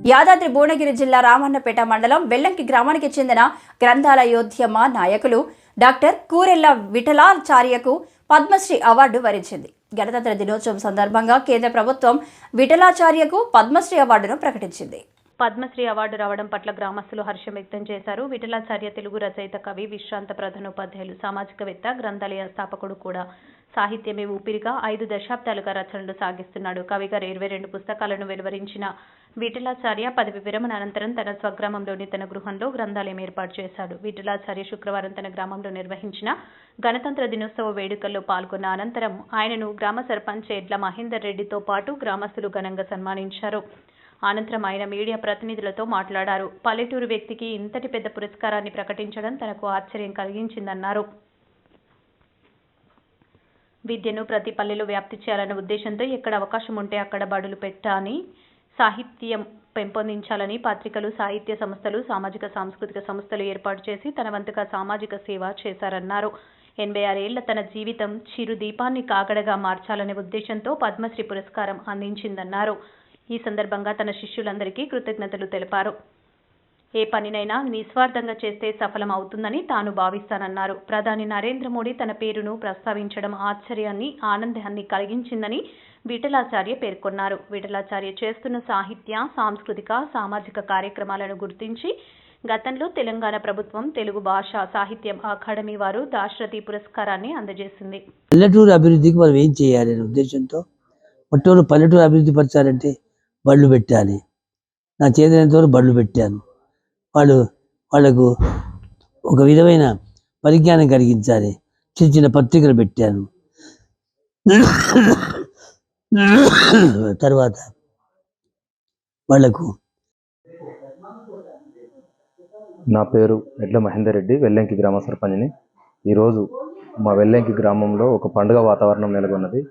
యాదాద్రి భువనగిరి జిల్లా రామన్నపేట మండలం వెల్లంకి గ్రామానికి చెందిన గ్రంథాలయోద్యమ నాయకులు డాక్టర్ కూరెళ్ల విఠలాచార్యకు పద్మశ్రీ అవార్డు వరించింది. గణతంత్ర దినోత్సవం సందర్భంగా కేంద్ర ప్రభుత్వం విఠలాచార్యకు పద్మశ్రీ అవార్డును ప్రకటించింది. పద్మశ్రీ అవార్డు రావడం పట్ల గ్రామస్తులు హర్షం వ్యక్తం చేశారు. విఠలాచార్య తెలుగు రచయిత, కవి, విశ్రాంత ప్రధానోపాధ్యాయులు, సామాజికవేత్త, గ్రంథాలయ స్థాపకుడు కూడా. సాహిత్యమే ఊపిరిగా 5 దశాబ్దాలుగా రచనలు సాగిస్తున్నాడు. కవిగా 22 పుస్తకాలను వెలువరించిన విఠలాచార్య పదవి విరమణ అనంతరం తన స్వగ్రామంలోని తన గృహంలో గ్రంథాలయం ఏర్పాటు చేశాడు. విఠలాచార్య శుక్రవారం తన గ్రామంలో నిర్వహించిన గణతంత్ర దినోత్సవ వేడుకల్లో పాల్గొన్న అనంతరం ఆయనను గ్రామ సర్పంచ్ ఎడ్ల మహేందర్ రెడ్డితో పాటు గ్రామస్తులు ఘనంగా సన్మానించారు. అనంతరం ఆయన మీడియా ప్రతినిధులతో మాట్లాడారు. పల్లెటూరు వ్యక్తికి ఇంతటి పెద్ద పురస్కారాన్ని ప్రకటించడం తనకు ఆశ్చర్యం కలిగించిందన్నారు. విద్యను ప్రతి పల్లెలో వ్యాప్తి చేయాలన్న ఉద్దేశంతో ఎక్కడ అవకాశం ఉంటే అక్కడ బడులు పెట్టాలని, సాహిత్యం పెంపొందించాలని పత్రికలు, సాహిత్య సంస్థలు, సామాజిక సాంస్కృతిక సంస్థలు ఏర్పాటు చేసి తన వంతుగా సామాజిక సేవ చేశారన్నారు. 86 ఏళ్ల తన జీవితం చిరు దీపాన్ని కాగడగా మార్చాలనే ఉద్దేశంతో పద్మశ్రీ పురస్కారం అందించిందన్నారు. ఈ సందర్భంగా తన శిష్యులందరికీ కృతజ్ఞతలు తెలిపారు. ఏ పనినైనా నిస్వార్థంగా చేస్తే సఫలం అవుతుందని తాను భావిస్తానన్నారు. ప్రధాని నరేంద్ర మోడీ తన పేరును ప్రస్తావించడం ఆశ్చర్యాన్ని, ఆనందాన్ని కలిగించిందని విఠలాచార్య పేర్కొన్నారు. విఠలాచార్య చేస్తున్న సాహిత్య, సాంస్కృతిక, సామాజిక కార్యక్రమాలను గుర్తించి గతంలో తెలంగాణ ప్రభుత్వం తెలుగు భాష సాహిత్యం అకాడమీ వారు దాశరథి పురస్కారాన్ని అందజేసింది. పల్లెటూరు అభివృద్ధికి మనం ఏం చేయాలి అనే ఉద్దేశంతో మొట్టమొదటి పల్లెటూరు అభివృద్ధి పరచాలంటే బళ్ళు పెట్టాలి. నా చేతనంతవరకు బళ్ళు పెట్టాను. వాళ్ళకు ఒక విధమైన పరిజ్ఞానం కలిగించాలి. చిన్న చిన్న పత్రికలు పెట్టాను. తర్వాత వాళ్లకు నా పేరు ఎడ్ల మహేందర్ రెడ్డి, వెల్లంకి గ్రామ సర్పంచ్ని. ఈరోజు మా వెల్లంకి గ్రామంలో ఒక పండుగ వాతావరణం నెలకొన్నది.